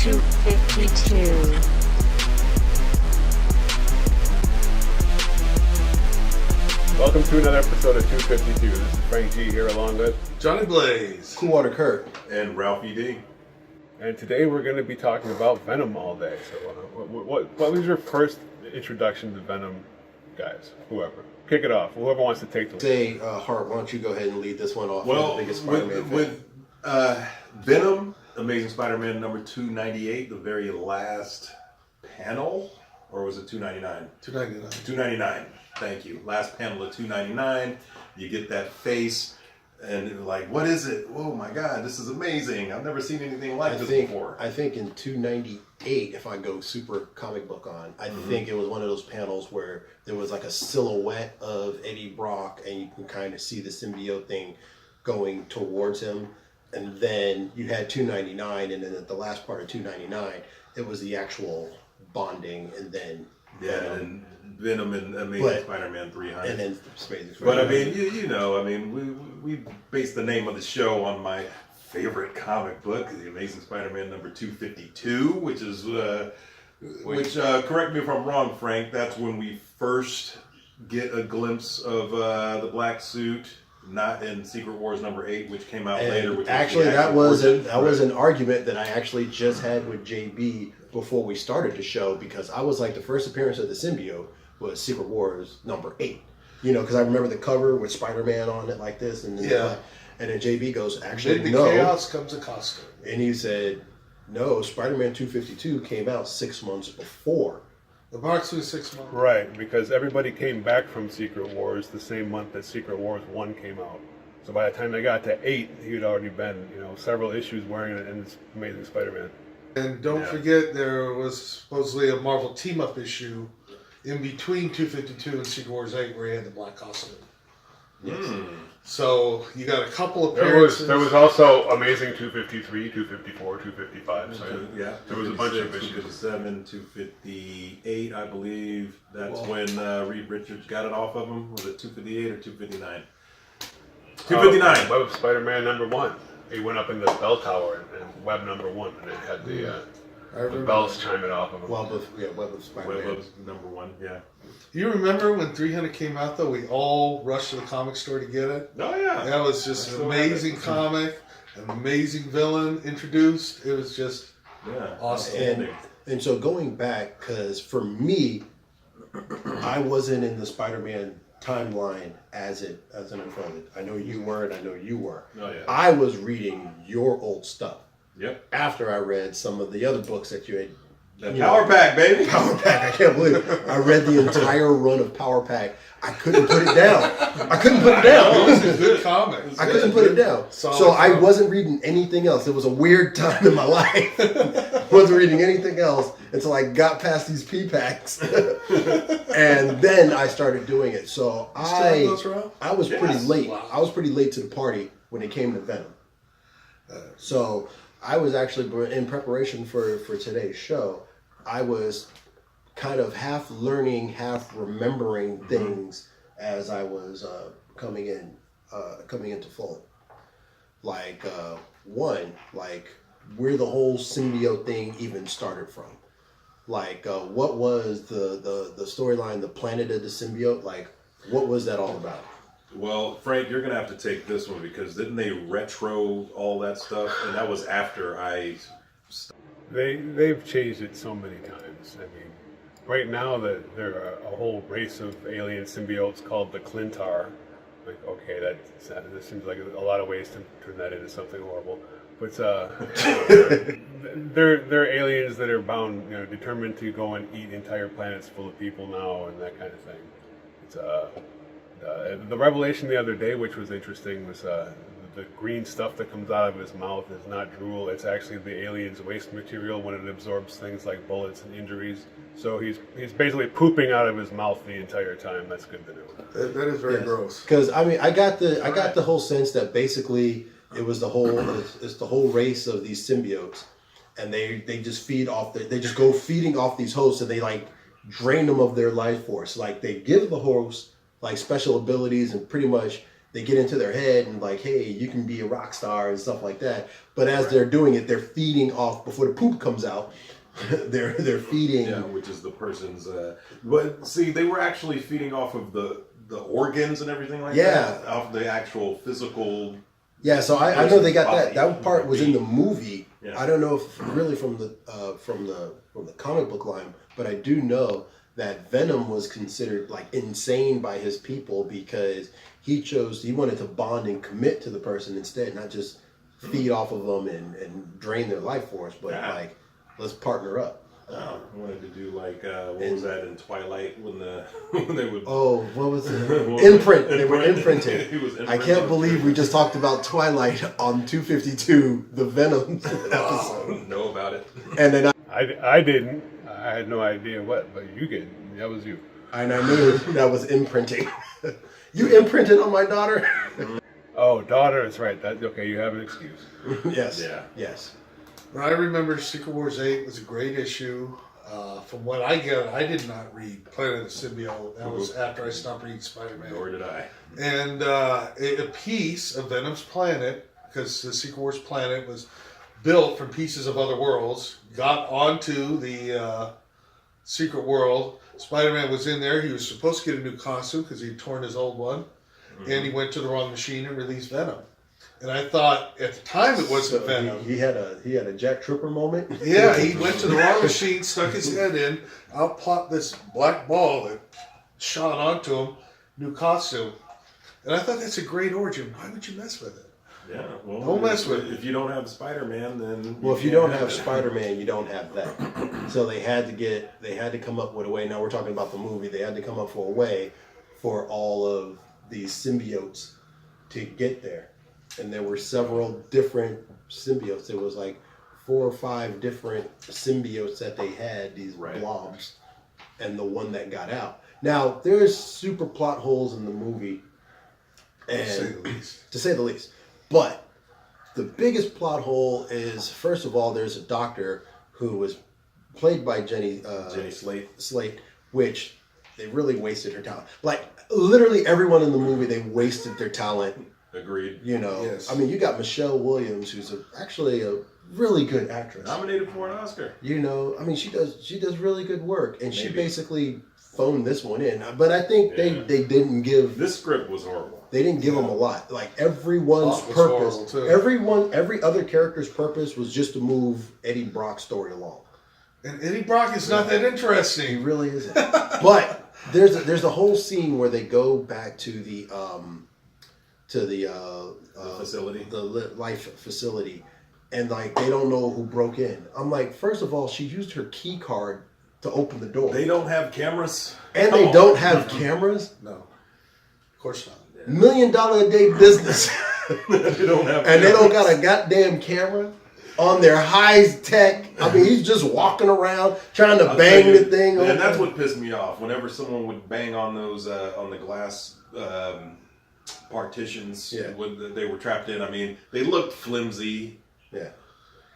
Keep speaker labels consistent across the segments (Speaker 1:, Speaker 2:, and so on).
Speaker 1: 252.
Speaker 2: Welcome to another episode of 252. This is Frank G here along with
Speaker 3: Johnny Blaze,
Speaker 4: Coolwater Kurt,
Speaker 3: and Ralphie D.
Speaker 2: and today we're going to be talking about Venom all day. So what was your first introduction to Venom, guys? Whoever. Kick it off. Whoever wants to take the lead.
Speaker 4: say, Hart, why don't you go ahead and lead this one off?
Speaker 3: Well,
Speaker 4: You're the biggest Spider-Man fan.
Speaker 3: with Venom, Amazing Spider-Man number 298, the very last panel, or was it 299?
Speaker 5: 299.
Speaker 3: 299. Thank you. Last panel of 299. You get that face, and you're like, what is it? Oh my God, this is amazing! I've never seen anything like this before.
Speaker 4: I think in 298, if I go super comic book on, I think it was one of those panels where there was like a silhouette of Eddie Brock, and you can kind of see the symbiote thing going towards him. And then you had 299, and then at the last part of 299, it was the actual bonding, and then
Speaker 3: and Venom and Amazing Spider-Man 300.
Speaker 4: and then Amazing Spider-Man.
Speaker 3: But I mean, you know, I mean, we based the name of the show on my favorite comic book, The Amazing Spider-Man number 252, which is, correct me if I'm wrong, Frank, that's when we first get a glimpse of the black suit, not in Secret Wars number 8, which came out later. Which
Speaker 4: actually, that was an argument that I actually just had with JB before we started the show, because I was like, the first appearance of the symbiote was Secret Wars number 8. You know, because I remember the cover with Spider-Man on it like this, and then and then JB goes, actually,
Speaker 5: Then the
Speaker 4: no.
Speaker 5: chaos comes a costume.
Speaker 4: And he said, no, Spider-Man 252 came out 6 months before.
Speaker 5: The marks was 6 months.
Speaker 2: Right, because everybody came back from Secret Wars the same month that Secret Wars 1 came out. So by the time they got to 8, he'd already been, several issues wearing it in this Amazing Spider-Man.
Speaker 5: And don't forget, there was supposedly a Marvel team-up issue in between 252 and Secret Wars 8 where he had the black costume.
Speaker 4: Yes.
Speaker 5: So you got a couple
Speaker 2: There
Speaker 5: appearances.
Speaker 2: was also Amazing 253, 254, 255. So
Speaker 3: Yeah,
Speaker 2: there was a bunch of
Speaker 3: 256,
Speaker 2: issues.
Speaker 3: 257, 258, I believe. That's when Reed Richards got it off of him. Was it 258 or 259? 259.
Speaker 2: Web of Spider-Man number 1. He went up in the bell tower and Web number 1, and it had the bells chiming off of him.
Speaker 4: Web of Spider-Man.
Speaker 3: Web was number 1, yeah.
Speaker 5: You remember when 300 came out, though? We all rushed to the comic store to get it.
Speaker 3: Oh, yeah.
Speaker 5: That was just an amazing comic, an amazing villain introduced. It was just awesome.
Speaker 4: And so going back, because for me, I wasn't in the Spider-Man timeline as it unfolded. I know you were, and I know you were.
Speaker 3: Oh, yeah.
Speaker 4: I was reading your old stuff.
Speaker 3: Yep.
Speaker 4: After I read some of the other books that you had.
Speaker 3: Power Pack, baby.
Speaker 4: Power Pack, I can't believe it. I read the entire run of Power Pack. I couldn't put it down.
Speaker 5: It was a good comic.
Speaker 4: I couldn't put it down. So I wasn't reading anything else. It was a weird time in my life. Wasn't reading anything else until I got past these P-Packs. And then I started doing it. So I was pretty late.
Speaker 5: Wow.
Speaker 4: I was pretty late to the party when it came to Venom. So I was actually, in preparation for today's show, I was kind of half learning, half remembering things as I was coming into full. Like where the whole symbiote thing even started from. Like what was the storyline, the planet of the symbiote? Like what was that all about?
Speaker 3: Well, Frank, you're going to have to take this one because didn't they retro all that stuff? And that was after I...
Speaker 2: They've changed it so many times. I mean, right now that there are a whole race of alien symbiotes called the Clintar. Like, okay, that seems like a lot of ways to turn that into something horrible. But they're aliens that are bound, determined to go and eat entire planets full of people now and that kind of thing. It's the revelation the other day, which was interesting, was the green stuff that comes out of his mouth is not drool. It's actually the alien's waste material when it absorbs things like bullets and injuries. So he's basically pooping out of his mouth the entire time. That's good to know.
Speaker 5: That is very gross.
Speaker 4: Because I mean, I got the whole sense that basically it was the whole race of these symbiotes, and they just they just go feeding off these hosts, and they like drain them of their life force. Like they give the host like special abilities and pretty much they get into their head and like, hey, you can be a rock star and stuff like that. But as they're doing it, they're feeding off before the poop comes out. they're feeding.
Speaker 3: Yeah, which is the person's. But see, they were actually feeding off of the organs and everything like that. Off the actual physical.
Speaker 4: Yeah, so I know they got that.
Speaker 3: body.
Speaker 4: That part was in the movie.
Speaker 3: Yeah.
Speaker 4: I don't know if really from the comic book line, but I do know that Venom was considered like insane by his people because he wanted to bond and commit to the person instead, not just feed off of them and drain their life force, but like let's partner up.
Speaker 3: I wanted to do like what was that in Twilight when they would
Speaker 4: what was it? Imprint. They were imprinted.
Speaker 3: He was
Speaker 4: I can't believe we just talked about Twilight on 252, the Venom episode.
Speaker 3: Know about it.
Speaker 4: And then
Speaker 2: I didn't. I had no idea what, but you did. That was you.
Speaker 4: and I knew that was imprinting. You imprinted on my daughter?
Speaker 2: Oh, daughter is right. That okay? You have an excuse.
Speaker 4: Yes.
Speaker 3: Yeah.
Speaker 4: Yes.
Speaker 5: But I remember Secret Wars 8 was a great issue. From what I get, I did not read Planet of the Symbiote. That was after I stopped reading Spider-Man.
Speaker 3: Nor did I.
Speaker 5: And a piece of Venom's planet, because the Secret Wars planet was built from pieces of other worlds, got onto the Secret World. Spider-Man was in there. He was supposed to get a new costume because he'd torn his old one. And he went to the wrong machine and released Venom. And I thought at the time it wasn't Venom.
Speaker 4: He had a Jack Tripper moment.
Speaker 5: Yeah, he went to the wrong machine, stuck his head in, out popped this black ball that shot onto him, new costume. And I thought that's a great origin. Why would you mess with it?
Speaker 3: Yeah, well,
Speaker 5: Don't mess with it.
Speaker 3: If you don't have Spider-Man, then
Speaker 4: Well, if you don't have Spider-Man, you don't have that. So they had to come up with a way. Now we're talking about the movie. They had to come up for a way for all of these symbiotes to get there. And there were several different symbiotes. There was like 4 or 5 different symbiotes that they had, these blobs, and the one that got out. Now, there's super plot holes in the movie, and to say the least. But the biggest plot hole is, first of all, there's a doctor who was played by Jenny Slate, which they really wasted her talent. Like, literally everyone in the movie, they wasted their talent.
Speaker 3: Agreed.
Speaker 4: You know,
Speaker 5: Yes.
Speaker 4: I mean, you got Michelle Williams, who's actually a really good actress.
Speaker 3: Nominated for an Oscar.
Speaker 4: You know, I mean, she does really good work, and she basically phoned this one in. But I think they didn't give
Speaker 3: This script was horrible.
Speaker 4: They didn't give them a lot. Like everyone's
Speaker 5: Plot was
Speaker 4: purpose,
Speaker 5: horrible, too.
Speaker 4: every other character's purpose was just to move Eddie Brock's story along.
Speaker 5: And Eddie Brock is not that
Speaker 4: He
Speaker 5: interesting.
Speaker 4: really isn't. But there's a whole scene where they go back to the
Speaker 3: Facility.
Speaker 4: the life facility, and like they don't know who broke in. I'm like, first of all, she used her key card to open the door.
Speaker 3: They don't have cameras.
Speaker 4: And they don't have cameras.
Speaker 5: No, of course not.
Speaker 4: $1 million a day business.
Speaker 3: They don't have
Speaker 4: And they don't
Speaker 3: cameras.
Speaker 4: got a goddamn camera on their high tech. I mean, he's just walking around trying to
Speaker 3: I'll
Speaker 4: bang
Speaker 3: tell you,
Speaker 4: the thing.
Speaker 3: And
Speaker 4: open.
Speaker 3: that's what pissed me off. Whenever someone would bang on those on the glass partitions when they were trapped in, I mean, they looked flimsy.
Speaker 4: Yeah.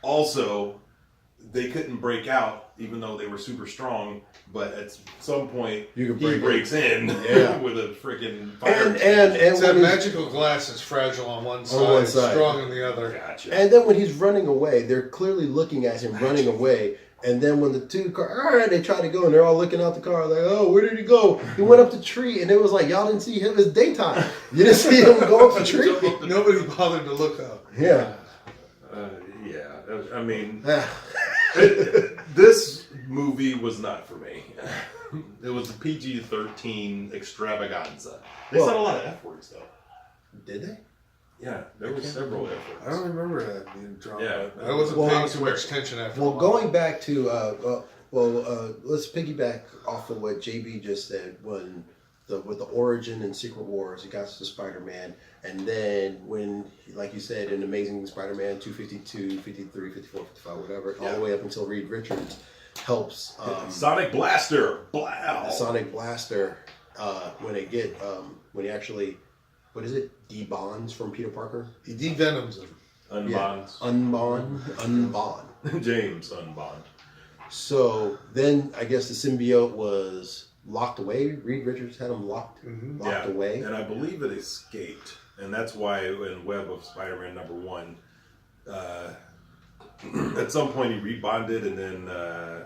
Speaker 3: Also, they couldn't break out, even though they were super strong. But at some point,
Speaker 4: You could
Speaker 3: he
Speaker 4: break
Speaker 3: breaks in
Speaker 4: Yeah.
Speaker 3: with a freaking fire.
Speaker 4: And
Speaker 5: It's that
Speaker 4: when he's-
Speaker 5: magical glass that's fragile on one side,
Speaker 4: one side.
Speaker 5: strong on the other.
Speaker 3: Gotcha.
Speaker 4: And then when he's running away, they're clearly looking at him running away. And then when the two cars, they try to go, and they're all looking out the car, like, oh, where did he go? He went up the tree, and it was like, y'all didn't see him. It's daytime. You didn't see him go up the tree.
Speaker 5: Nobody bothered to look up.
Speaker 4: Yeah.
Speaker 3: I mean,
Speaker 4: Yeah.
Speaker 3: this movie was not for me. It was a PG-13 extravaganza. They said a lot of F words, though.
Speaker 4: Did they?
Speaker 3: Yeah, there were several F
Speaker 5: I
Speaker 3: words.
Speaker 5: don't remember that being drawn.
Speaker 3: Yeah.
Speaker 5: I wasn't
Speaker 4: Well,
Speaker 5: paying too much attention after.
Speaker 4: Well,
Speaker 5: a while.
Speaker 4: going back to let's piggyback off of what JB just said with the origin in Secret Wars, he got to Spider-Man, and then when, like you said, in Amazing Spider-Man 252, 53, 54, 55, whatever, all the way up until Reed Richards helps
Speaker 3: Sonic Blaster! Blow!
Speaker 4: Sonic Blaster when he actually, what is it, debonds from Peter Parker?
Speaker 5: He devenoms him.
Speaker 3: Unbond.
Speaker 4: Unbond.
Speaker 3: James Unbond.
Speaker 4: So then I guess the symbiote was locked away. Reed Richards had him locked
Speaker 3: Yeah.
Speaker 4: away.
Speaker 3: And I believe it escaped. And that's why in Web of Spider-Man #1, at some point he rebonded and then.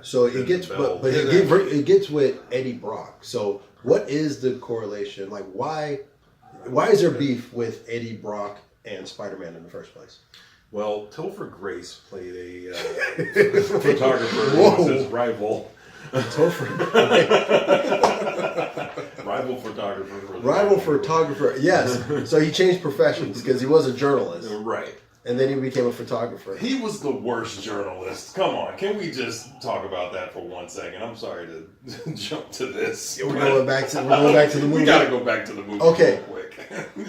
Speaker 4: So it gets, but it gets with Eddie Brock. So what is the correlation? Like, why is there beef with Eddie Brock and Spider-Man in the first place?
Speaker 3: Well, Topher Grace played a photographer who was his rival. Rival photographer.
Speaker 4: Rival photographer, yes. So he changed professions because he was a journalist.
Speaker 3: Right.
Speaker 4: And then he became a photographer.
Speaker 3: He was the worst journalist. Come on, can we just talk about that for 1 second? I'm sorry to jump to this.
Speaker 4: We're going back to the movie.
Speaker 3: We gotta go back to the movie
Speaker 4: Okay.
Speaker 3: real quick.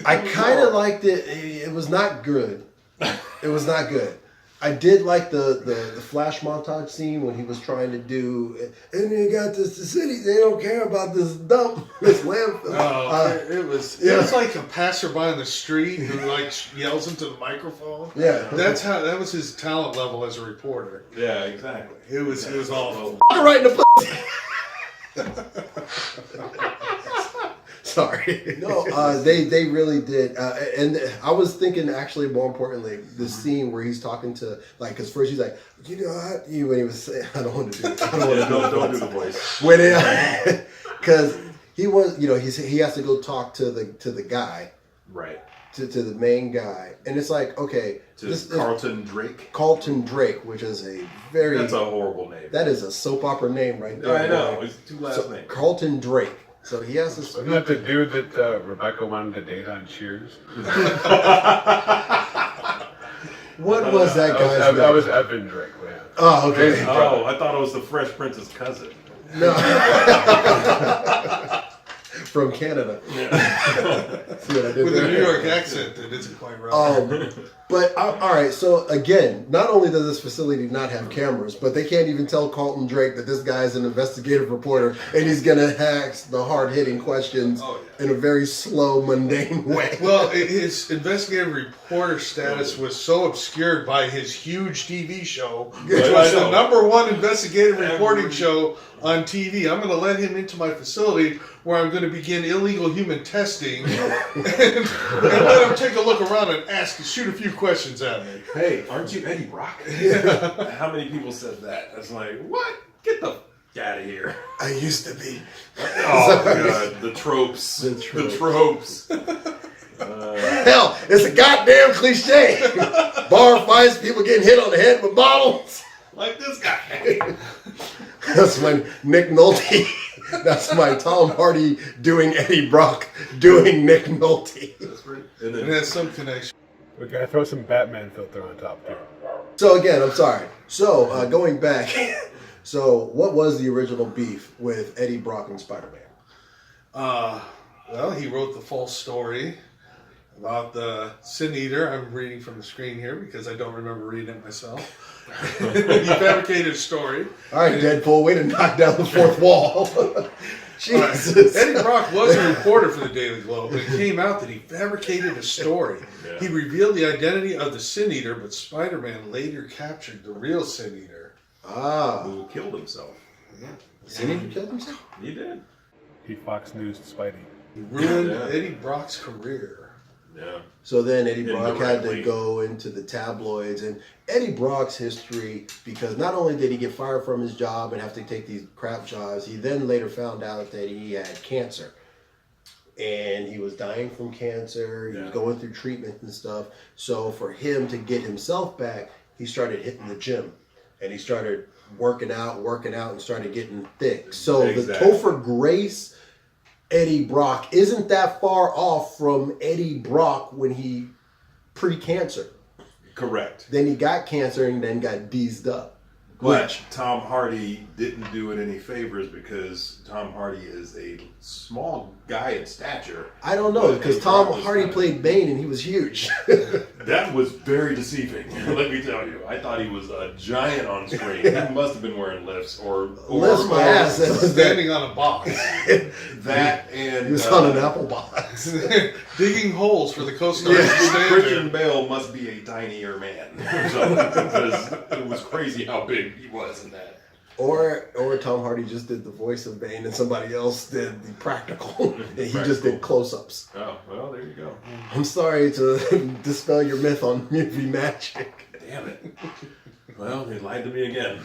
Speaker 4: I kind of liked it. It was not good. It was not good. I did like the flash montage scene when he was trying to do, and you got the city, they don't care about this dump, this landfill.
Speaker 5: It was like a passerby on the street who like yells into the microphone.
Speaker 4: Yeah.
Speaker 5: That was his talent level as a reporter.
Speaker 3: Yeah, exactly.
Speaker 5: It was awful.
Speaker 4: Right in the Sorry. No, they really did. And I was thinking, actually, more importantly, the scene where he's talking to, like, because first he's like, when he was saying, I don't want to do it.
Speaker 3: Don't do the voice.
Speaker 4: Because he was, he has to go talk to the guy.
Speaker 3: Right.
Speaker 4: To the main guy. And it's like, okay.
Speaker 3: Carlton Drake.
Speaker 4: Carlton Drake, which is that's
Speaker 3: a horrible name.
Speaker 4: That is a soap opera name right there.
Speaker 3: I know. It's 2 last names.
Speaker 4: Carlton Drake. So he has this.
Speaker 2: Isn't that the dude that Rebecca wanted to date on Cheers?
Speaker 4: What was that guy's name?
Speaker 2: That was Evan Drake, man.
Speaker 4: Oh, okay.
Speaker 3: Oh, I thought it was the Fresh Prince's cousin.
Speaker 4: No. From Canada.
Speaker 3: Yeah.
Speaker 4: See what I did
Speaker 5: With
Speaker 4: there?
Speaker 5: a New York accent that isn't quite right.
Speaker 4: But all right, so again, not only does this facility not have cameras, but they can't even tell Carlton Drake that this guy is an investigative reporter and he's gonna ask the hard-hitting questions in a very slow, mundane way.
Speaker 5: Well, his investigative reporter status was so obscured by his huge TV show, which was the #1 investigative reporting show on TV. I'm going to let him into my facility where I'm going to begin illegal human testing and let him take a look around and shoot a few questions at me.
Speaker 3: Hey, aren't you Eddie Brock? How many people said that? It's like, what? Get the out of here.
Speaker 4: I used to be.
Speaker 3: Oh, God. The tropes. The tropes.
Speaker 4: Hell, it's a goddamn cliche. Bar fights, people getting hit on the head with bottles.
Speaker 3: Like this guy.
Speaker 4: That's my Nick Nolte. That's my Tom Hardy doing Eddie Brock doing Nick Nolte.
Speaker 3: That's right.
Speaker 5: And there's some connection.
Speaker 2: We gotta throw some Batman filter on top too.
Speaker 4: So again, I'm sorry. So going back, so what was the original beef with Eddie Brock and Spider-Man?
Speaker 5: Well, he wrote the false story about the Sin Eater. I'm reading from the screen here because I don't remember reading it myself. He fabricated a story.
Speaker 4: All right, Deadpool, way to knock down the fourth wall. Jesus.
Speaker 5: Eddie Brock was a reporter for the Daily Globe, and it came out that he fabricated a story. Yeah. He revealed the identity of the Sin Eater, but Spider-Man later captured the real Sin Eater.
Speaker 3: Who killed himself.
Speaker 5: Yeah.
Speaker 4: Sin Eater killed himself?
Speaker 3: He did.
Speaker 2: He Fox News Spidey.
Speaker 5: He ruined Eddie Brock's career.
Speaker 3: Yeah.
Speaker 4: So then Eddie Brock had to go into the tabloids, and Eddie Brock's history, because not only did he get fired from his job and have to take these crap jobs, he then later found out that he had cancer. And he was dying from cancer, he was going through treatment and stuff. So for him to get himself back, he started hitting the gym. And he started working out, and started getting thick. So the Topher Grace Eddie Brock isn't that far off from Eddie Brock when he pre-cancer.
Speaker 3: Correct.
Speaker 4: Then he got cancer and then got deezed up.
Speaker 3: But Tom Hardy didn't do it any favors because Tom Hardy is a small guy in stature.
Speaker 4: I don't know, because Tom Hardy played Bane and he was huge.
Speaker 3: That was very deceiving, let me tell you. I thought he was a giant on screen. He must have been wearing lifts or
Speaker 4: lifts my ass.
Speaker 5: Standing on a box.
Speaker 3: That and
Speaker 4: he was on an apple box.
Speaker 5: Digging holes for the co-stars to stand
Speaker 3: Christian Bale must be a tinier man. So, because it was crazy how big he was in that.
Speaker 4: Or Tom Hardy just did the voice of Bane and somebody else did the practical. And he just did close-ups.
Speaker 3: Oh, well, there you go.
Speaker 4: I'm sorry to dispel your myth on movie magic.
Speaker 3: Damn it. Well, they lied to me again.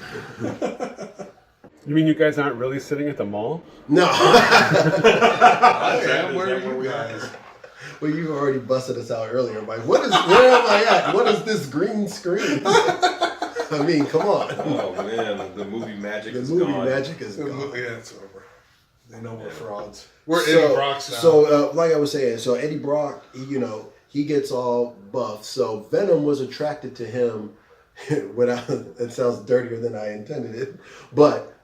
Speaker 2: You mean you guys aren't really sitting at the mall?
Speaker 4: No.
Speaker 5: Where are you guys?
Speaker 4: Well, you already busted us out earlier. I'm like, where am I at? What is this green screen? I mean, come on.
Speaker 3: Oh, man, the movie magic
Speaker 4: The
Speaker 3: is
Speaker 4: movie
Speaker 3: gone.
Speaker 4: magic is gone.
Speaker 5: Yeah, it's over. They know we're frauds. We're
Speaker 4: So,
Speaker 5: Eddie Brock's now.
Speaker 4: So, like I was saying, so Eddie Brock, he gets all buff. So Venom was attracted to him. It sounds dirtier than I intended it, but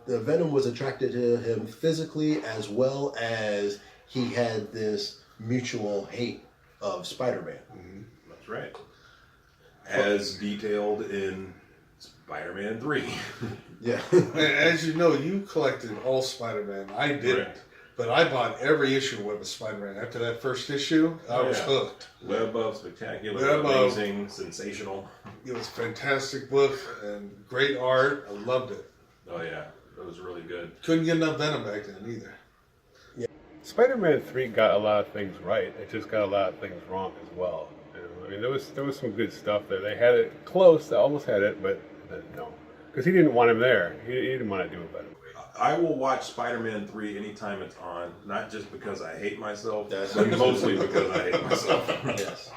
Speaker 4: Venom was attracted to him physically as well as he had this mutual hate of Spider-Man.
Speaker 3: Mm-hmm. That's right. As detailed in Spider-Man 3.
Speaker 4: Yeah.
Speaker 5: As you know, you collected all Spider-Man. I didn't.
Speaker 3: Correct.
Speaker 5: But I bought every issue with Spider-Man. After that first issue, I was hooked.
Speaker 3: Web of Spectacular,
Speaker 5: Web of-
Speaker 3: amazing, sensational.
Speaker 5: It was a fantastic book and great art. I loved it.
Speaker 3: Oh, yeah. That was really good.
Speaker 5: Couldn't get enough Venom back then either.
Speaker 2: Spider-Man 3 got a lot of things right. It just got a lot of things wrong as well. I mean, there was some good stuff there. They had it close. They almost had it, but no. Because he didn't want him there. He didn't want to do it better.
Speaker 3: I will watch Spider-Man 3 anytime it's on, not just because I hate myself,
Speaker 4: That's
Speaker 3: but mostly because I hate myself.
Speaker 4: Yes.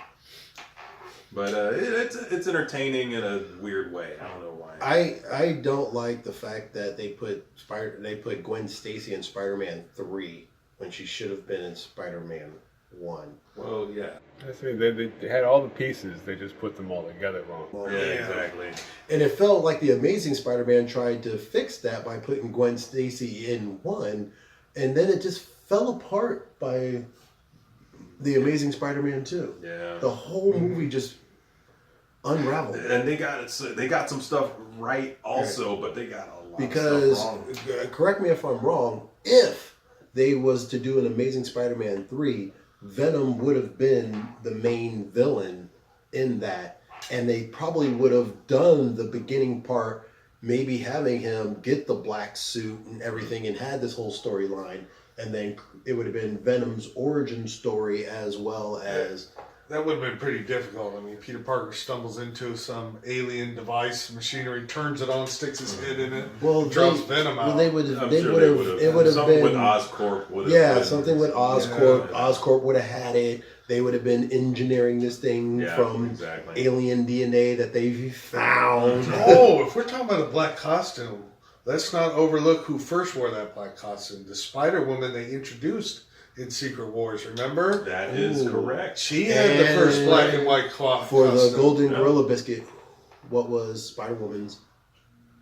Speaker 3: But it's entertaining in a weird way. I don't know why.
Speaker 4: I don't like the fact that they put Gwen Stacy in Spider-Man 3 when she should have been in Spider-Man 1.
Speaker 3: Well, yeah.
Speaker 2: I mean, they had all the pieces. They just put them all together wrong.
Speaker 3: Yeah, exactly.
Speaker 4: And it felt like the Amazing Spider-Man tried to fix that by putting Gwen Stacy in 1, and then it just fell apart by the Amazing Spider-Man 2.
Speaker 3: Yeah.
Speaker 4: The whole movie just unraveled.
Speaker 3: And they got some stuff right also, but they got a lot
Speaker 4: Because,
Speaker 3: of stuff wrong.
Speaker 4: correct me if I'm wrong, if they was to do an Amazing Spider-Man 3, Venom would have been the main villain in that, and they probably would have done the beginning part, maybe having him get the black suit and everything and had this whole storyline, and then it would have been Venom's origin story as well as...
Speaker 5: That would have been pretty difficult. I mean, Peter Parker stumbles into some alien device, machinery, turns it on, sticks his head in it, drops Venom out.
Speaker 4: Well, they would have.
Speaker 3: I'm
Speaker 4: They
Speaker 3: sure
Speaker 4: would have. It would have
Speaker 3: something
Speaker 4: been
Speaker 3: with Oscorp. Would have
Speaker 4: Yeah,
Speaker 3: been,
Speaker 4: something with Oscorp.
Speaker 3: Yeah.
Speaker 4: Oscorp would have had it. They would have been engineering this thing from alien DNA that they found.
Speaker 5: Oh, if we're talking about a black costume, let's not overlook who first wore that black costume. The Spider-Woman they introduced in Secret Wars, remember?
Speaker 3: That is correct.
Speaker 5: She had the first black and white cloth
Speaker 4: For
Speaker 5: costume.
Speaker 4: the Golden Gorilla Biscuit, what was Spider-Woman's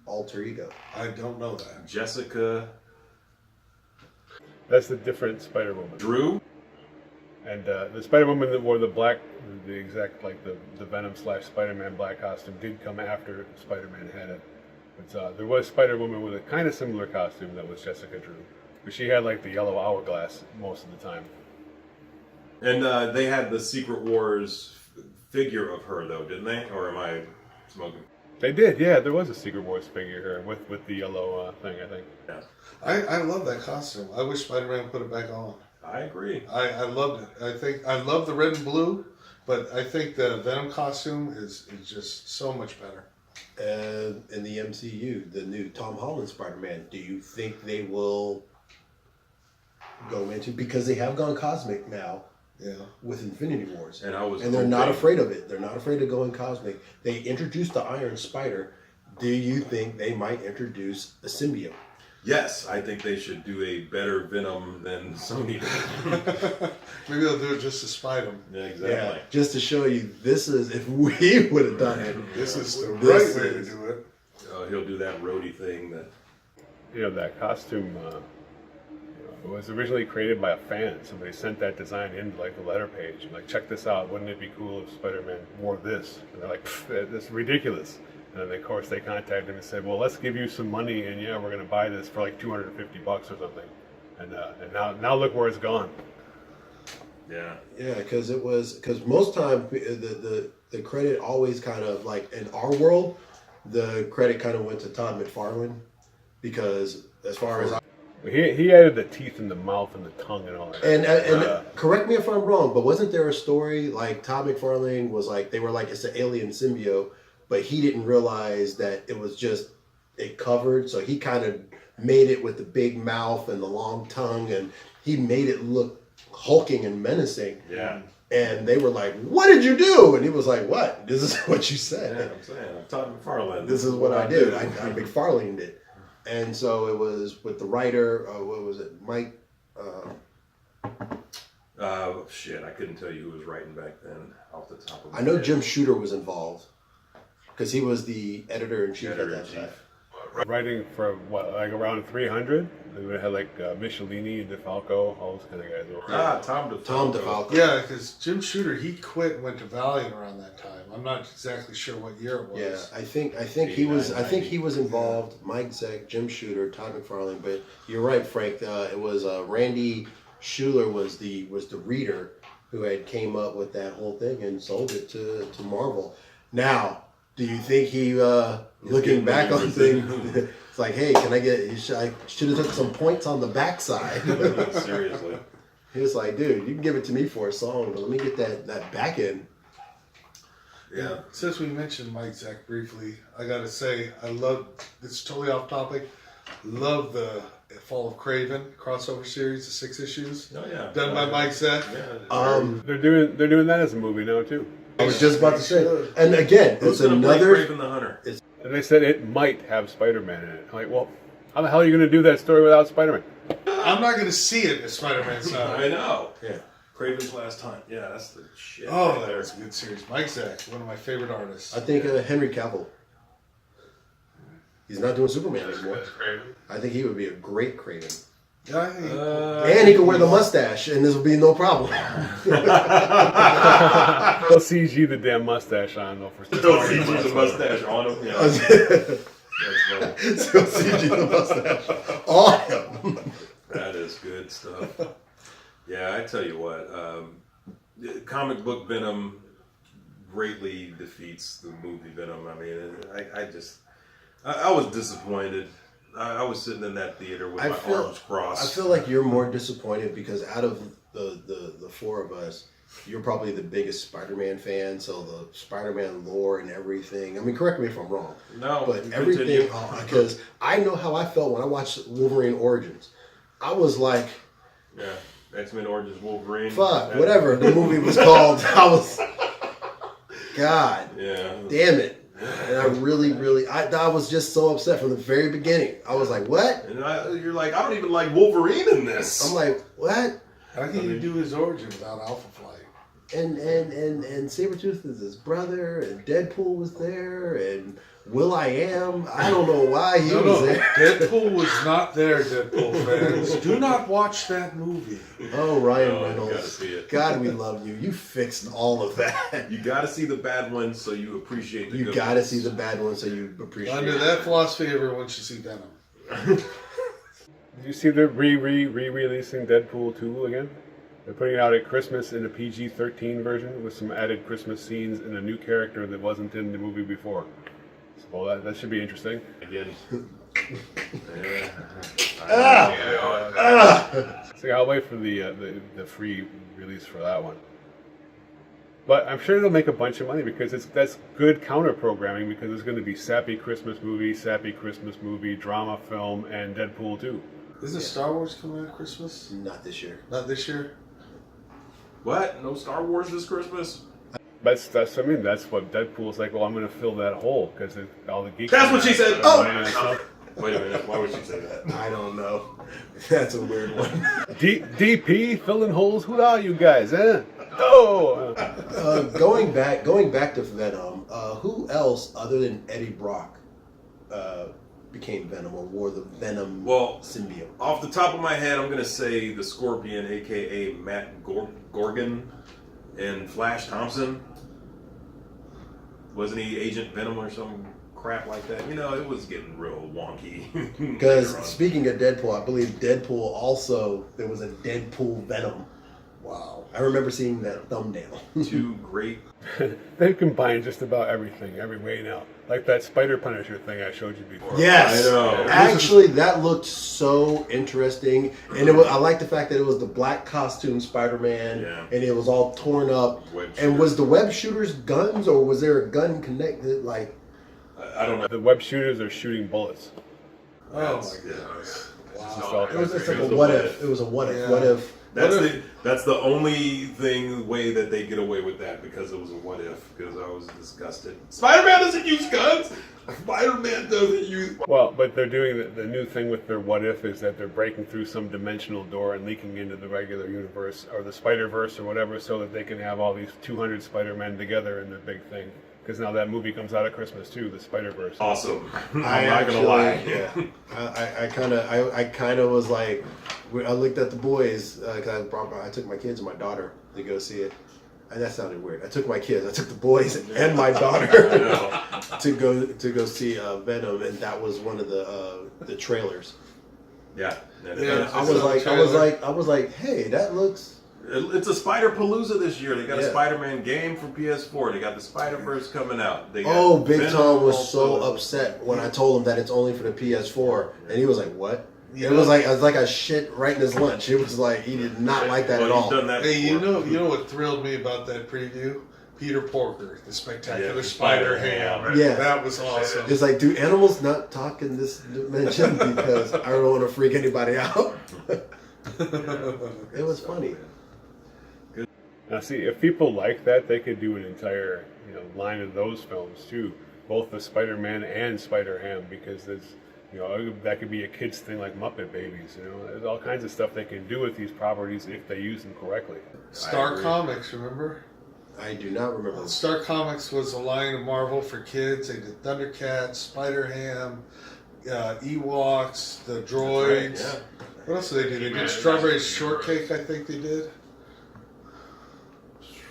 Speaker 4: alter ego?
Speaker 5: I don't know that.
Speaker 3: Jessica
Speaker 2: That's the different Spider-Woman.
Speaker 3: Drew.
Speaker 2: And the Spider-Woman that wore the black, the exact, like the Venom / Spider-Man black costume did come after Spider-Man had it. But there was Spider-Woman with a kind of similar costume that was Jessica Drew. But she had like the yellow hourglass most of the time.
Speaker 3: And they had the Secret Wars figure of her, though, didn't they? Or am I smoking?
Speaker 2: They did, yeah. There was a Secret Wars figure here with the yellow thing, I think.
Speaker 3: Yeah.
Speaker 5: I love that costume. I wish Spider-Man put it back on.
Speaker 3: I agree.
Speaker 5: I loved it. I love the red and blue, but I think the Venom costume is just so much better.
Speaker 4: And in the MCU, the new Tom Holland Spider-Man, do you think they will go into, because they have gone cosmic now with Infinity Wars,
Speaker 3: And
Speaker 4: they're not afraid of it. They're not afraid of going cosmic. They introduced the Iron Spider. Do you think they might introduce a symbiote?
Speaker 3: Yes, I think they should do a better Venom than Sony did.
Speaker 5: Maybe they'll do it just to spite him.
Speaker 3: Yeah, exactly.
Speaker 4: Yeah, just to show you, this is, if we would have done it,
Speaker 5: This is the
Speaker 4: This
Speaker 5: right way to
Speaker 4: is-
Speaker 5: do it.
Speaker 3: He'll do that roadie thing. That
Speaker 2: That costume was originally created by a fan. Somebody sent that design in like the letter page. Like, check this out. Wouldn't it be cool if Spider-Man wore this? And they're like, that's ridiculous. And then, of course, they contacted him and said, well, let's give you some money, and we're going to buy this for like $250 or something. And now look where it's gone.
Speaker 3: yeah.
Speaker 4: yeah, because most time the credit always kind of like in our world, the credit kind of went to Todd McFarlane because as far as
Speaker 2: He added the teeth and the mouth and the tongue and all that.
Speaker 4: and correct me if I'm wrong, but wasn't there a story like Todd McFarlane was like they were like it's an alien symbiote, but he didn't realize that it was just it covered, so he kind of made it with the big mouth and the long tongue, and he made it look hulking and menacing.
Speaker 3: Yeah.
Speaker 4: And they were like, "What did you do?" And he was like, "What? This is what you said.
Speaker 3: Yeah, I'm saying. I'm Todd McFarlane.
Speaker 4: This is what I did. I McFarlaned it." And so it was with the writer, what was it, Mike?
Speaker 3: Shit, I couldn't tell you who was writing back then off the top of my
Speaker 4: I know
Speaker 3: head.
Speaker 4: Jim Shooter was involved because he was the editor-in-chief at that
Speaker 3: Editor-in-chief.
Speaker 4: time.
Speaker 2: Writing for what, like around 300? They had like Michelini and DeFalco, all those kind of guys.
Speaker 3: Tom DeFalco.
Speaker 4: Tom DeFalco.
Speaker 5: Yeah, because Jim Shooter, he quit and went to Valiant around that time. I'm not exactly sure what year it was.
Speaker 4: Yeah, I think he was involved. Mike Zeck, Jim Shooter, Todd McFarlane. But you're right, Frank. It was Randy Schuler was the reader who had came up with that whole thing and sold it to Marvel. Now, do you think he looking back on things? It's like, hey, can I get? I should have took some points on the backside.
Speaker 3: Seriously.
Speaker 4: He was like, dude, you can give it to me for a song, but let me get that back end.
Speaker 3: Yeah.
Speaker 5: Since we mentioned Mike Zeck briefly, I gotta say, I love, it's totally off topic, love the Fall of Craven crossover series, the 6 issues,
Speaker 3: Oh yeah.
Speaker 5: done by Mike Zeck.
Speaker 3: Yeah.
Speaker 2: They're doing that as a movie now too.
Speaker 4: I was just about to say, and again,
Speaker 3: Who's
Speaker 4: it's
Speaker 3: gonna play
Speaker 4: another.
Speaker 3: Craven the Hunter?
Speaker 2: And they said it might have Spider-Man in it. I'm like, well, how the hell are you going to do that story without Spider-Man?
Speaker 5: I'm not gonna see it if Spider-Man's not.
Speaker 3: I know.
Speaker 4: Yeah.
Speaker 3: Craven's Last Hunt. Yeah, that's the shit.
Speaker 5: Oh,
Speaker 3: right there.
Speaker 5: that's a good series. Mike Zeck, one of my favorite artists.
Speaker 4: I think Henry Cavill. He's not doing Superman anymore. I think he would be a great Craven.
Speaker 5: Yeah,
Speaker 4: And he could wear the mustache, and this would be no problem.
Speaker 2: They'll CG the damn mustache on though for
Speaker 3: Don't see the mustache on him. Yeah. That's funny.
Speaker 4: So CG the mustache on him.
Speaker 3: That is good stuff. Yeah, I tell you what, comic book Venom greatly defeats the movie Venom. I mean, I was disappointed. I was sitting in that theater with my arms crossed.
Speaker 4: I feel like you're more disappointed because out of the four of us, you're probably the biggest Spider-Man fan. So the Spider-Man lore and everything. I mean, correct me if I'm wrong.
Speaker 3: No,
Speaker 4: but
Speaker 3: you
Speaker 4: everything
Speaker 3: continue.
Speaker 4: because I know how I felt when I watched Wolverine Origins. I was like,
Speaker 3: Yeah, X-Men Origins Wolverine.
Speaker 4: fuck, whatever the movie was called. I was, God,
Speaker 3: Yeah.
Speaker 4: damn it. And I really, I was just so upset from the very beginning. I was like, what?
Speaker 3: And you're like, I don't even like Wolverine in this.
Speaker 4: I'm like, what?
Speaker 5: how can you do his origin without Alpha Flight?
Speaker 4: And Sabretooth is his brother, and Deadpool was there, and Will.i.am. I don't know why he was there.
Speaker 5: Deadpool was not there, Deadpool fans. Do not watch that movie.
Speaker 4: Oh, Ryan
Speaker 3: Oh, you
Speaker 4: Reynolds.
Speaker 3: gotta see it.
Speaker 4: God, we love you. You fixed all of that.
Speaker 3: You got to see the bad ones so you appreciate the
Speaker 4: You
Speaker 3: good
Speaker 4: got to
Speaker 3: ones.
Speaker 4: see the bad one so you appreciate
Speaker 5: Under
Speaker 4: it.
Speaker 5: that philosophy, everyone should see Venom.
Speaker 2: Did you see they're re-releasing Deadpool 2 again? They're putting it out at Christmas in a PG-13 version with some added Christmas scenes and a new character that wasn't in the movie before. So that should be interesting.
Speaker 3: Again.
Speaker 2: So I'll wait for the free release for that one. But I'm sure they'll make a bunch of money because that's good counter programming because it's going to be sappy Christmas movie, drama film, and Deadpool 2.
Speaker 5: Isn't Star Wars coming out at Christmas?
Speaker 4: Not this year.
Speaker 5: Not this year?
Speaker 3: What? No Star Wars this Christmas?
Speaker 2: That's I mean that's what Deadpool's like. Well, I'm going to fill that hole because all the geeks.
Speaker 3: That's what she said.
Speaker 2: Oh.
Speaker 3: Wait a minute. Why would she say that?
Speaker 4: I don't know. That's a weird one.
Speaker 2: DP filling holes. Who are you guys? Eh? Oh.
Speaker 4: Going back to Venom, who else other than Eddie Brock became Venom or wore the Venom symbiote?
Speaker 3: Off the top of my head, I'm going to say the Scorpion, a.k.a. Matt Gorgon and Flash Thompson. Wasn't he Agent Venom or some crap like that? You know, it was getting real wonky.
Speaker 4: Because speaking of Deadpool, I believe Deadpool also, there was a Deadpool Venom. Wow. I remember seeing that thumbnail.
Speaker 3: Two great...
Speaker 2: They've combined just about everything, every way now. Like that Spider Punisher thing I showed you before.
Speaker 4: Yes,
Speaker 3: I know.
Speaker 4: actually, that looked so interesting, and I like the fact that it was the black costume Spider-Man,
Speaker 3: Yeah.
Speaker 4: and it was all torn up.
Speaker 3: Web
Speaker 4: And was
Speaker 3: shooter.
Speaker 4: the web shooters guns, or was there a gun connected? Like,
Speaker 3: I don't know.
Speaker 2: The web shooters are shooting bullets.
Speaker 5: Oh my
Speaker 3: That's- yeah.
Speaker 5: goodness!
Speaker 2: Just
Speaker 5: Wow.
Speaker 2: all
Speaker 4: it was just like
Speaker 3: It
Speaker 4: a
Speaker 3: was a
Speaker 4: what
Speaker 3: what
Speaker 4: if.
Speaker 3: if.
Speaker 4: It was a what if.
Speaker 5: Yeah.
Speaker 4: What if?
Speaker 3: That's the only way that they get away with that, because it was a what if. Because I was disgusted. Spider-Man doesn't use guns. Spider-Man doesn't use.
Speaker 2: Well, but they're doing the new thing with their what if is that they're breaking through some dimensional door and leaking into the regular universe or the Spider-Verse or whatever, so that they can have all these 200 Spider-Men together in their big thing. Because now that movie comes out at Christmas too, the Spider-Verse.
Speaker 3: Awesome. I'm
Speaker 4: I
Speaker 3: not
Speaker 4: actually,
Speaker 3: gonna lie.
Speaker 4: Yeah, I kind of was like, I looked at the boys because I took my kids and my daughter to go see it, and that sounded weird. I took the boys and my daughter to go see Venom, and that was one of the trailers.
Speaker 3: Yeah.
Speaker 5: Yeah.
Speaker 4: I was like, hey, that looks.
Speaker 3: It's a Spider-Palooza this year. They got a
Speaker 4: Yeah.
Speaker 3: Spider-Man game for PS4. They got the Spider-Verse coming out. They got
Speaker 4: Oh, Big
Speaker 3: Venom
Speaker 4: Tom was so
Speaker 3: also.
Speaker 4: upset when I told him that it's only for the PS4, and he was like, "What?"
Speaker 5: You
Speaker 4: It
Speaker 5: know-
Speaker 4: was like a shit right in his lunch. It was like he did not like that
Speaker 3: Well,
Speaker 4: at
Speaker 3: you've
Speaker 4: all.
Speaker 3: done that
Speaker 5: Hey, you
Speaker 3: before.
Speaker 5: know what thrilled me about that preview? Peter Porker, the spectacular
Speaker 3: Yeah,
Speaker 5: Spider
Speaker 3: Spider-Ham.
Speaker 5: Ham.
Speaker 4: Yeah.
Speaker 5: That was awesome.
Speaker 4: It's like, do animals not talk in this dimension? Because I don't want to freak anybody out. It was funny.
Speaker 2: Now, see, if people like that, they could do an entire line of those films too, both the Spider-Man and Spider-Ham, because there's that could be a kids thing like Muppet Babies. There's all kinds of stuff they can do with these properties if they use them correctly.
Speaker 3: I
Speaker 5: Star
Speaker 3: agree.
Speaker 5: Comics, remember?
Speaker 4: I do not remember.
Speaker 5: Star Comics was a line of Marvel for kids. They did Thundercats, Spider-Ham, Ewoks, the droids.
Speaker 3: Yeah.
Speaker 5: What else did they do? They did Strawberry Shortcake, I think they did.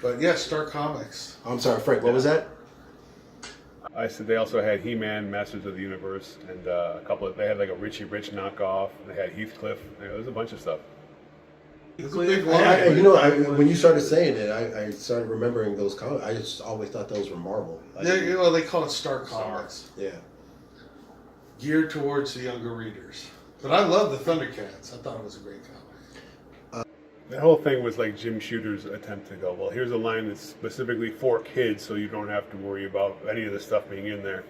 Speaker 5: But yeah, Star Comics.
Speaker 4: I'm sorry, Frank. What was that?
Speaker 2: I said they also had He-Man, Masters of the Universe, and a couple of. They had like a Richie Rich knockoff. They had Heathcliff. There was a bunch of stuff.
Speaker 5: It's a big line.
Speaker 4: When you started saying it, I started remembering those comics. I just always thought those were Marvel.
Speaker 5: Yeah, well, they call it Star Comics.
Speaker 4: Yeah.
Speaker 5: Geared towards the younger readers. But I love the Thundercats. I thought it was a great comic.
Speaker 2: The whole thing was like Jim Shooter's attempt to go, well, here's a line that's specifically for kids, so you don't have to worry about any of the stuff being in there.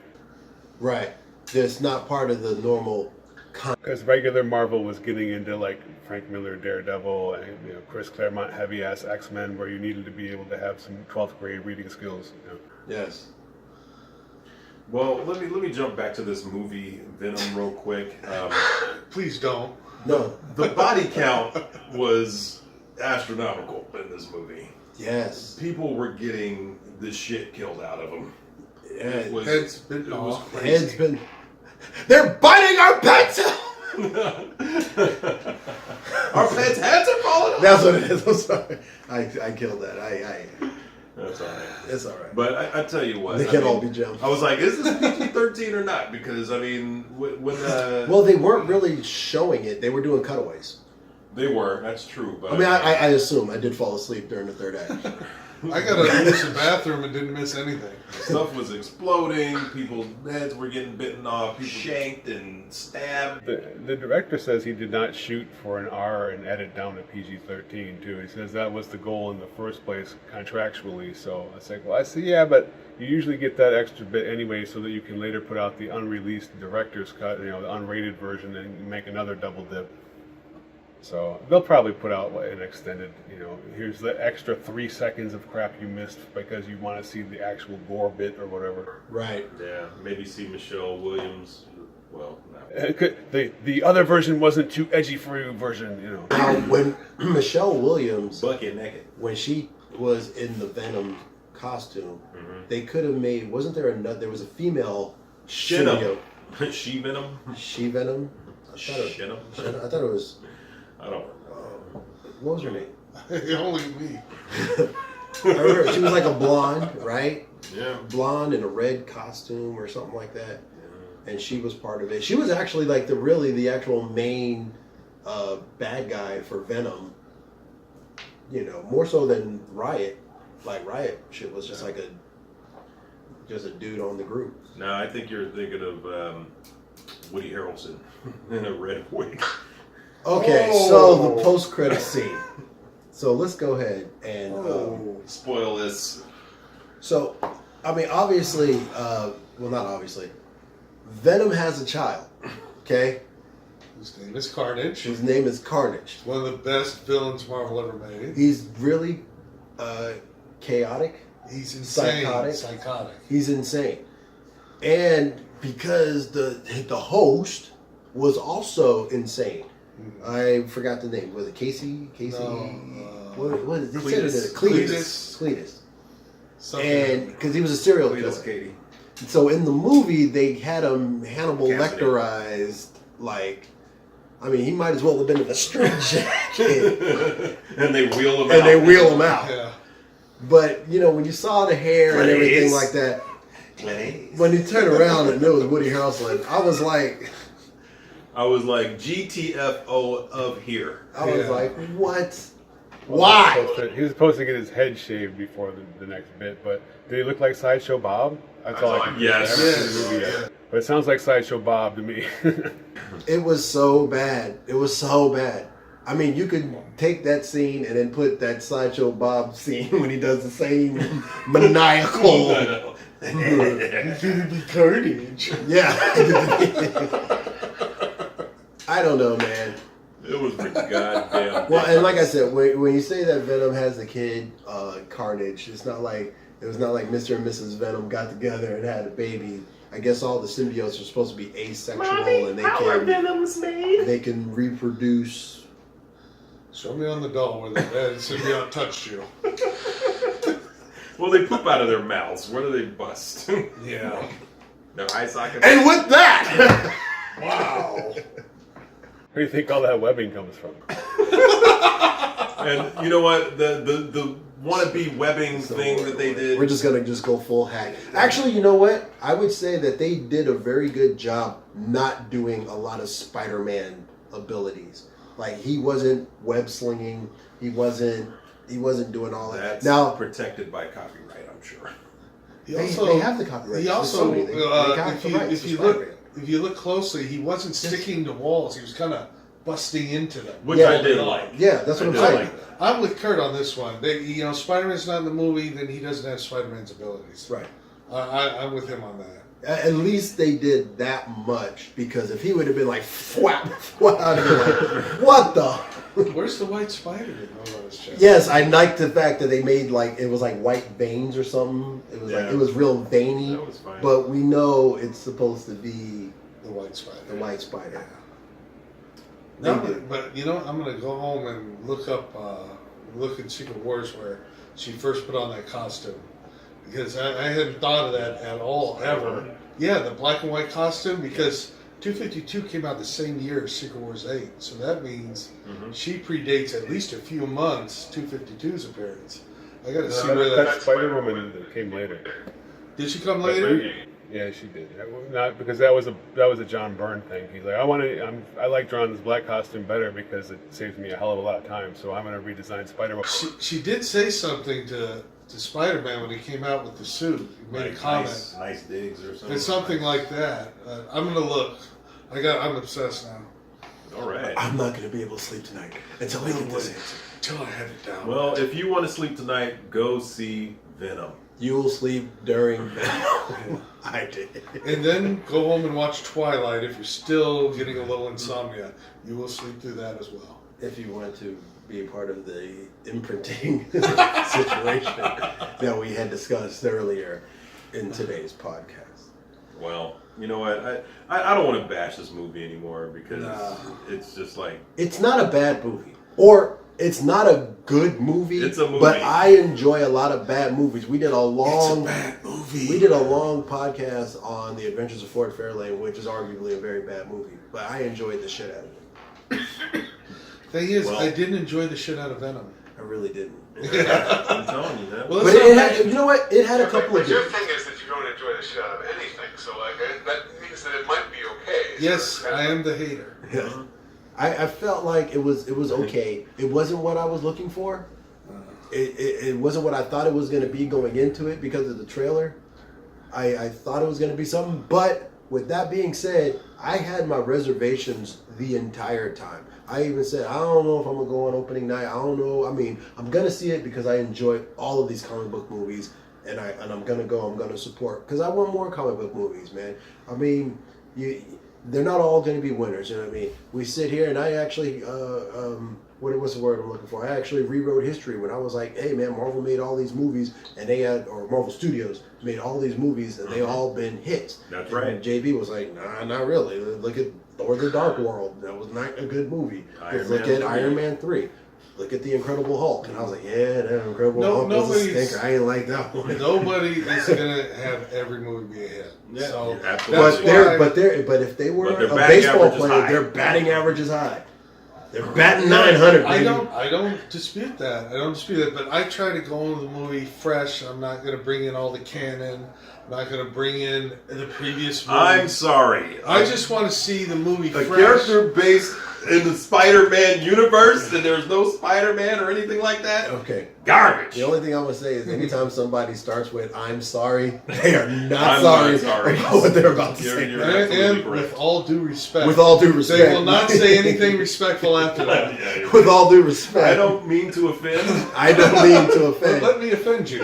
Speaker 4: Right. That's not part of the normal.
Speaker 2: Because regular Marvel was getting into like Frank Miller Daredevil and Chris Claremont heavy ass X-Men, where you needed to be able to have some 12th grade reading skills.
Speaker 4: Yes.
Speaker 3: Well, let me jump back to this movie Venom real quick.
Speaker 5: Please don't.
Speaker 4: No.
Speaker 3: The body count was astronomical in this movie.
Speaker 4: Yes.
Speaker 3: People were getting the shit killed out of them. It was,
Speaker 5: Heads bitten
Speaker 3: it was
Speaker 5: off.
Speaker 3: crazy.
Speaker 4: Head's been. They're biting our pencil.
Speaker 3: Our pets' heads are falling off.
Speaker 4: That's what it is. I'm sorry. I killed that.
Speaker 3: That's all right.
Speaker 4: It's all right.
Speaker 3: But I tell you what,
Speaker 4: They can all be gems.
Speaker 3: I was like, is this PG-13 or not? Because I mean, when
Speaker 4: Well, they weren't really showing it. They were doing cutaways.
Speaker 3: they were, that's true. But
Speaker 4: I mean, I assume I did fall asleep during the third act.
Speaker 5: I got to use the bathroom and didn't miss anything.
Speaker 3: stuff was exploding. People's heads were getting bitten off. People shanked and stabbed.
Speaker 2: The director says he did not shoot for an R and edit down to PG-13 too. He says that was the goal in the first place contractually. So I was like, well, I see, yeah, but you usually get that extra bit anyway, so that you can later put out the unreleased director's cut, the unrated version, and make another double dip. So they'll probably put out an extended, here's the extra 3 seconds of crap you missed because you want to see the actual gore bit or whatever.
Speaker 4: Right.
Speaker 3: Yeah, maybe see Michelle Williams. Well, no.
Speaker 2: The other version wasn't too edgy for you version,
Speaker 4: Now, when Michelle Williams,
Speaker 3: Bucket naked.
Speaker 4: when she was in the Venom costume,
Speaker 3: Mm-hmm.
Speaker 4: they could have made. Wasn't there another? There was a female
Speaker 3: Venom.
Speaker 4: symbiote.
Speaker 3: She Venom.
Speaker 4: She Venom. I
Speaker 3: Venom.
Speaker 4: thought it was.
Speaker 3: I don't know.
Speaker 4: What was her name?
Speaker 5: Only me.
Speaker 4: I remember she was like a blonde, right?
Speaker 3: Yeah.
Speaker 4: Blonde in a red costume or something like that, and she was part of it. She was actually like the actual main bad guy for Venom. More so than Riot. Like Riot shit was just like a just a dude on the group.
Speaker 3: No, I think you're thinking of Woody Harrelson in a red wig.
Speaker 4: Okay, so the post-credit scene. So let's go ahead and
Speaker 3: Spoil this.
Speaker 4: so, I mean, obviously, well, not obviously, Venom has a child. Okay,
Speaker 5: His name is Carnage.
Speaker 4: his name is Carnage.
Speaker 5: One of the best villains Marvel ever made.
Speaker 4: He's really chaotic.
Speaker 5: He's insane.
Speaker 4: Psychotic.
Speaker 5: Psychotic.
Speaker 4: He's insane, and because the host was also insane. I forgot the name. Was it Casey? Casey?
Speaker 5: No,
Speaker 4: what is it? They
Speaker 3: Cletus.
Speaker 4: said it. Cletus. Cletus.
Speaker 5: Something.
Speaker 4: And because he was a serial
Speaker 3: Wait, that's
Speaker 4: killer.
Speaker 3: Katie.
Speaker 4: So in the movie, they had him Hannibal
Speaker 3: Cassidy.
Speaker 4: Lecterized. Like, I mean, he might as well have been in a straitjacket.
Speaker 3: And they wheel him out.
Speaker 4: And they wheel him out.
Speaker 5: Yeah.
Speaker 4: But, you know, when you saw the hair and everything like that, when he turned around and it was Woody Harrelson, I was like,
Speaker 3: GTFO of here.
Speaker 4: I was
Speaker 5: Yeah.
Speaker 4: like, what?
Speaker 2: Well,
Speaker 4: Why?
Speaker 2: he was supposed to get his head shaved before the next bit, but did he look like Sideshow Bob? That's all I can
Speaker 3: Yes.
Speaker 2: I haven't seen the movie yet. But it sounds like Sideshow Bob to me.
Speaker 4: It was so bad. It was so bad. I mean, you could take that scene and then put that Sideshow Bob scene when he does the same maniacal.
Speaker 5: It's gonna be Carnage.
Speaker 4: Yeah. I don't know, man.
Speaker 3: It was pretty goddamn.
Speaker 4: Well, and like I said, when you say that Venom has a kid, Carnage, it was not like Mr. and Mrs. Venom got together and had a baby. I guess all the symbiotes are supposed to be asexual and they can reproduce.
Speaker 5: Show me on the doll where the symbiote touched you.
Speaker 3: Well, they poop out of their mouths. Where do they bust?
Speaker 5: Yeah.
Speaker 3: Their eye sockets.
Speaker 4: And with that,
Speaker 5: Wow.
Speaker 2: Where do you think all that webbing comes from?
Speaker 3: And you know what? The wannabe webbing thing that they did.
Speaker 4: we're just gonna go full hack. Actually, you know what? I would say that they did a very good job not doing a lot of Spider-Man abilities. Like he wasn't web slinging. He wasn't doing all that.
Speaker 3: That's
Speaker 4: Now
Speaker 3: protected by copyright, I'm sure.
Speaker 5: He
Speaker 4: they have the copyright.
Speaker 5: He also,
Speaker 4: They got
Speaker 5: if
Speaker 4: the
Speaker 5: you
Speaker 4: rights
Speaker 5: if
Speaker 4: to
Speaker 5: you
Speaker 4: Spider-Man.
Speaker 5: look if you look closely, he wasn't sticking to walls. He was kind of busting into them.
Speaker 3: Which
Speaker 4: Yeah.
Speaker 3: I did like.
Speaker 4: Yeah, that's what I'm
Speaker 3: I did
Speaker 4: saying.
Speaker 3: like that.
Speaker 5: I'm with Kurt on this one. Spider-Man's not in the movie, then he doesn't have Spider-Man's abilities.
Speaker 4: Right.
Speaker 5: I'm with him on that.
Speaker 4: At least they did that much, because if he would have been like, "Fwap, fwap," I'd be like, what the?
Speaker 5: Where's the white spider that goes on his chest?
Speaker 4: Yes, I liked the fact that they made it was like white veins or something. It was
Speaker 3: Yeah.
Speaker 4: it was real veiny.
Speaker 3: That was fine.
Speaker 4: But we know it's supposed to be
Speaker 5: The white spider.
Speaker 4: the white spider.
Speaker 5: No,
Speaker 4: They did.
Speaker 5: but I'm gonna go home and look in Secret Wars where she first put on that costume, because I hadn't thought of that at all ever. Yeah, the black and white costume, because 252 came out the same year as Secret Wars 8, so that means she predates at least a few months 252's appearance. I gotta see where
Speaker 2: That Spider-Woman that came later.
Speaker 5: Did she come later?
Speaker 2: Yeah, she did. Not because that was a John Byrne thing. He's like, I like drawing this black costume better because it saves me a hell of a lot of time. So I'm going to redesign Spider-Man.
Speaker 5: She did say something to Spider-Man when he came out with the suit. He made a comment.
Speaker 3: Nice digs or something.
Speaker 5: It's something like that. I'm gonna look. I'm obsessed now.
Speaker 3: All right.
Speaker 4: I'm not going to be able to sleep tonight until I get this answer.
Speaker 5: Until I have it down.
Speaker 3: Well, if you want to sleep tonight, go see Venom.
Speaker 4: You will sleep during Venom. I did.
Speaker 5: And then go home and watch Twilight if you're still getting a little insomnia. You will sleep through that as well.
Speaker 4: If you want to be a part of the imprinting situation that we had discussed earlier in today's podcast.
Speaker 3: Well, you know what? I don't want to bash this movie anymore because it's just like...
Speaker 4: It's not a bad movie. Or it's not a good movie.
Speaker 3: It's a movie.
Speaker 4: But I enjoy a lot of bad movies. We did a long
Speaker 5: bad movie.
Speaker 4: We did a long podcast on The Adventures of Ford Fairlane, which is arguably a very bad movie. But I enjoyed the shit out of it.
Speaker 5: Thing is,
Speaker 3: Well-
Speaker 5: I didn't enjoy the shit out of Venom.
Speaker 4: I really didn't.
Speaker 3: I'm telling you that.
Speaker 5: Well,
Speaker 4: But it had, you know what? It had a couple of
Speaker 1: But your
Speaker 4: good.
Speaker 1: thing is that you don't enjoy the shit out of anything, so that means that it might be okay. So
Speaker 5: yes,
Speaker 1: it's kind
Speaker 5: I
Speaker 1: of-
Speaker 5: am the hater.
Speaker 4: Yeah. I felt like it was okay. It wasn't what I was looking for. It wasn't what I thought it was going to be going into it because of the trailer. I thought it was going to be something, but with that being said, I had my reservations the entire time. I even said, I don't know if I'm going to go on opening night. I don't know. I mean, I'm going to see it because I enjoy all of these comic book movies, and I'm going to go. I'm going to support because I want more comic book movies, man. I mean, they're not all going to be winners. You know what I mean? We sit here, and I actually, what's the word I'm looking for? I actually rewrote history when I was like, hey, man, Marvel made all these movies, and or Marvel Studios made all these movies, and they all been hits.
Speaker 3: That's right.
Speaker 4: And JB was like, nah, not really. Look at Thor: The Dark World. That was not a good movie. Look at Iron Man 3. Look at The Incredible Hulk. And I was like, yeah, that Incredible Hulk was a stinker. I ain't like that one.
Speaker 5: Nobody is gonna have every movie be a hit.
Speaker 3: Yeah,
Speaker 5: So
Speaker 3: absolutely.
Speaker 4: But if they were
Speaker 3: their
Speaker 4: a
Speaker 3: batting
Speaker 4: baseball
Speaker 3: average is
Speaker 4: player,
Speaker 3: high.
Speaker 4: their batting average is high. They're batting 900.
Speaker 5: I
Speaker 4: baby.
Speaker 5: don't dispute that. I don't dispute that. But I try to go into the movie fresh. I'm not going to bring in all the canon. I'm not going to bring in the previous movie.
Speaker 3: I'm sorry.
Speaker 5: I just want to see the movie
Speaker 3: A
Speaker 5: fresh.
Speaker 3: character based in the Spider-Man universe, and there's no Spider-Man or anything like that.
Speaker 4: Okay.
Speaker 3: Garbage.
Speaker 4: The only thing I'm gonna say is anytime somebody starts with "I'm sorry," they are not
Speaker 3: I'm
Speaker 4: sorry,
Speaker 3: not sorry.
Speaker 4: about what they're about to say.
Speaker 3: You're
Speaker 5: And
Speaker 3: absolutely
Speaker 5: with
Speaker 3: correct.
Speaker 5: all due respect.
Speaker 4: With all due respect,
Speaker 5: They will not say anything respectful after that.
Speaker 3: Yeah, you're
Speaker 4: With
Speaker 3: right.
Speaker 4: all due respect,
Speaker 3: I don't mean to offend.
Speaker 4: I don't mean to offend.
Speaker 5: Let me offend you.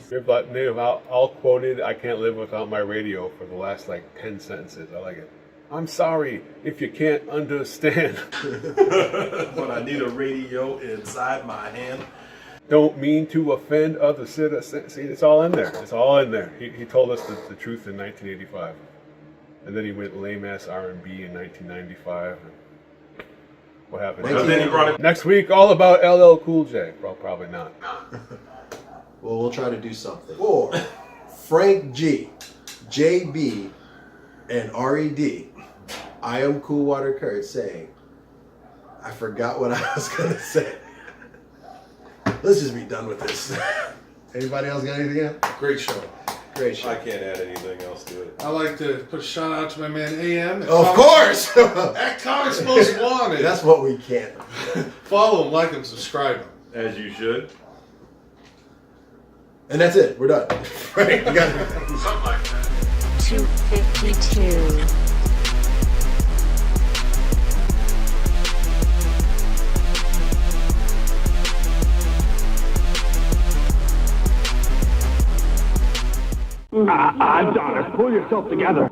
Speaker 2: They've all quoted "I can't live without my radio" for the last like 10 sentences. I like it. I'm sorry if you can't understand.
Speaker 3: But I need a radio inside my hand.
Speaker 2: Don't mean to offend other citizens. See, it's all in there. It's all in there. He told us the truth in 1985. And then he went lame-ass R&B in 1995. What happened?
Speaker 3: But then he brought it.
Speaker 2: Next week, all about LL Cool J. Well, probably not.
Speaker 4: Well, we'll try to do something. Or Frank G, JB, and RED. I am Cool Water Kurt saying, I forgot what I was gonna say. Let's just be done with this. Anybody else got anything else?
Speaker 5: Great show.
Speaker 4: Great
Speaker 3: I
Speaker 4: show.
Speaker 3: can't add anything else to it.
Speaker 5: I like to put a shout out to my man AM. at
Speaker 4: Of
Speaker 5: Comics-
Speaker 4: course!
Speaker 5: At Comics Most Wanted.
Speaker 4: That's what we can't.
Speaker 5: Follow him, like him, subscribe him.
Speaker 3: As you should.
Speaker 4: And that's it. We're done. Right? We got it.
Speaker 1: Something like that.
Speaker 6: 252.
Speaker 7: Dodders, pull yourself together.